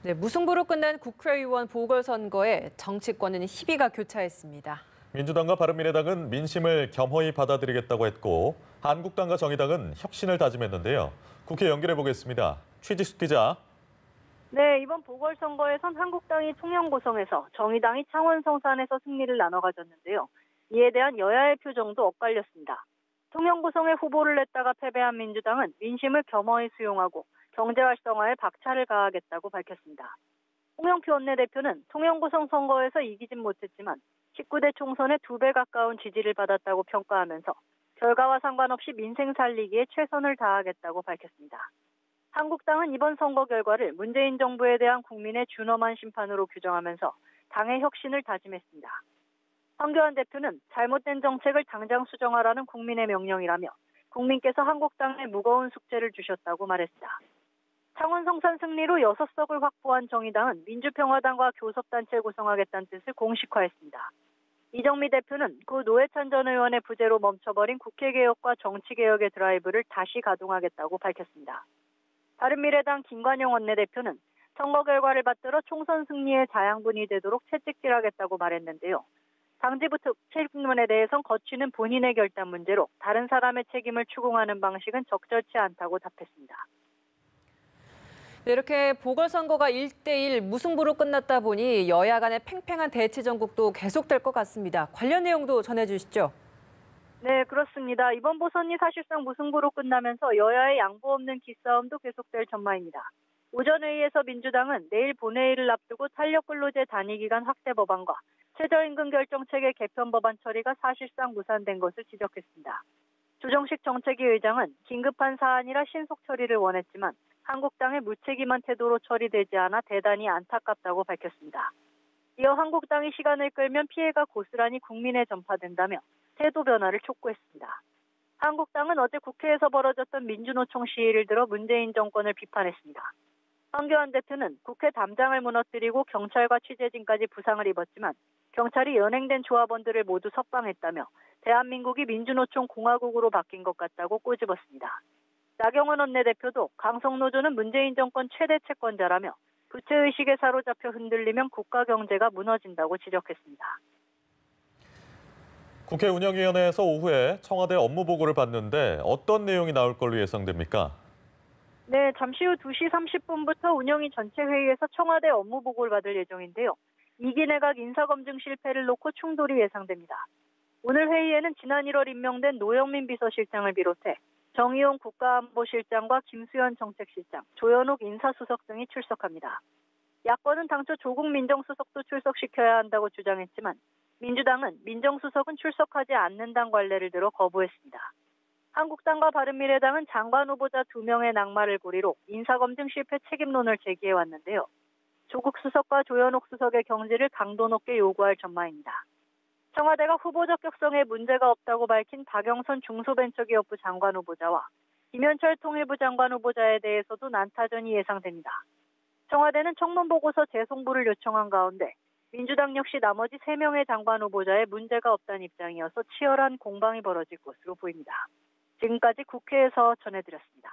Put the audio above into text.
네, 무승부로 끝난 국회의원 보궐선거에 정치권은 희비가 교차했습니다. 민주당과 바른미래당은 민심을 겸허히 받아들이겠다고 했고 한국당과 정의당은 혁신을 다짐했는데요. 국회 연결해 보겠습니다. 최지수 기자. 네, 이번 보궐선거에선 한국당이 통영고성에서 정의당이 창원성산에서 승리를 나눠 가졌는데요. 이에 대한 여야의 표정도 엇갈렸습니다. 통영고성에 후보를 냈다가 패배한 민주당은 민심을 겸허히 수용하고 경제활성화에 박차를 가하겠다고 밝혔습니다. 홍영표 원내대표는 통영고성 선거에서 이기진 못했지만 19대 총선에 2배 가까운 지지를 받았다고 평가하면서 결과와 상관없이 민생 살리기에 최선을 다하겠다고 밝혔습니다. 한국당은 이번 선거 결과를 문재인 정부에 대한 국민의 준엄한 심판으로 규정하면서 당의 혁신을 다짐했습니다. 황교안 대표는 잘못된 정책을 당장 수정하라는 국민의 명령이라며 국민께서 한국당에 무거운 숙제를 주셨다고 말했습니다. 창원 성산 승리로 6석을 확보한 정의당은 민주평화당과 교섭단체를 구성하겠다는 뜻을 공식화했습니다. 이정미 대표는 고 노회찬 전 의원의 부재로 멈춰버린 국회개혁과 정치개혁의 드라이브를 다시 가동하겠다고 밝혔습니다. 바른미래당 김관영 원내대표는 선거 결과를 받들어 총선 승리의 자양분이 되도록 채찍질하겠다고 말했는데요. 당지부터 책임론에 대해선 거치는 본인의 결단 문제로 다른 사람의 책임을 추궁하는 방식은 적절치 않다고 답했습니다. 네, 이렇게 보궐선거가 1대1 무승부로 끝났다 보니 여야 간의 팽팽한 대치 전국도 계속될 것 같습니다. 관련 내용도 전해주시죠. 네, 그렇습니다. 이번 보선이 사실상 무승부로 끝나면서 여야의 양보 없는 기싸움도 계속될 전망입니다. 오전 회의에서 민주당은 내일 본회의를 앞두고 탄력근로제 단위기간 확대 법안과 최저임금 결정체계 개편 법안 처리가 사실상 무산된 것을 지적했습니다. 조정식 정책위 의장은 긴급한 사안이라 신속 처리를 원했지만 한국당의 무책임한 태도로 처리되지 않아 대단히 안타깝다고 밝혔습니다. 이어 한국당이 시간을 끌면 피해가 고스란히 국민에 전파된다며 태도 변화를 촉구했습니다. 한국당은 어제 국회에서 벌어졌던 민주노총 시위를 들어 문재인 정권을 비판했습니다. 황교안 대표는 국회 담장을 무너뜨리고 경찰과 취재진까지 부상을 입었지만 경찰이 연행된 조합원들을 모두 석방했다며 대한민국이 민주노총 공화국으로 바뀐 것 같다고 꼬집었습니다. 나경원 원내대표도 강성노조는 문재인 정권 최대 채권자라며 부채의식에 사로잡혀 흔들리면 국가 경제가 무너진다고 지적했습니다. 국회 운영위원회에서 오후에 청와대 업무 보고를 받는데 어떤 내용이 나올 걸로 예상됩니까? 네, 잠시 후 2시 30분부터 운영위 전체 회의에서 청와대 업무 보고를 받을 예정인데요. 2기 내각 인사검증 실패를 놓고 충돌이 예상됩니다. 오늘 회의에는 지난 1월 임명된 노영민 비서실장을 비롯해 정의용 국가안보실장과 김수현 정책실장, 조현옥 인사수석 등이 출석합니다. 야권은 당초 조국 민정수석도 출석시켜야 한다고 주장했지만 민주당은 민정수석은 출석하지 않는다는 관례를 들어 거부했습니다. 한국당과 바른미래당은 장관 후보자 2명의 낙마를 고리로 인사검증 실패 책임론을 제기해왔는데요. 조국 수석과 조현옥 수석의 경질을 강도 높게 요구할 전망입니다. 청와대가 후보 적격성에 문제가 없다고 밝힌 박영선 중소벤처기업부 장관 후보자와 김현철 통일부 장관 후보자에 대해서도 난타전이 예상됩니다. 청와대는 청문 보고서 재송부를 요청한 가운데 민주당 역시 나머지 3명의 장관 후보자에 문제가 없다는 입장이어서 치열한 공방이 벌어질 것으로 보입니다. 지금까지 국회에서 전해드렸습니다.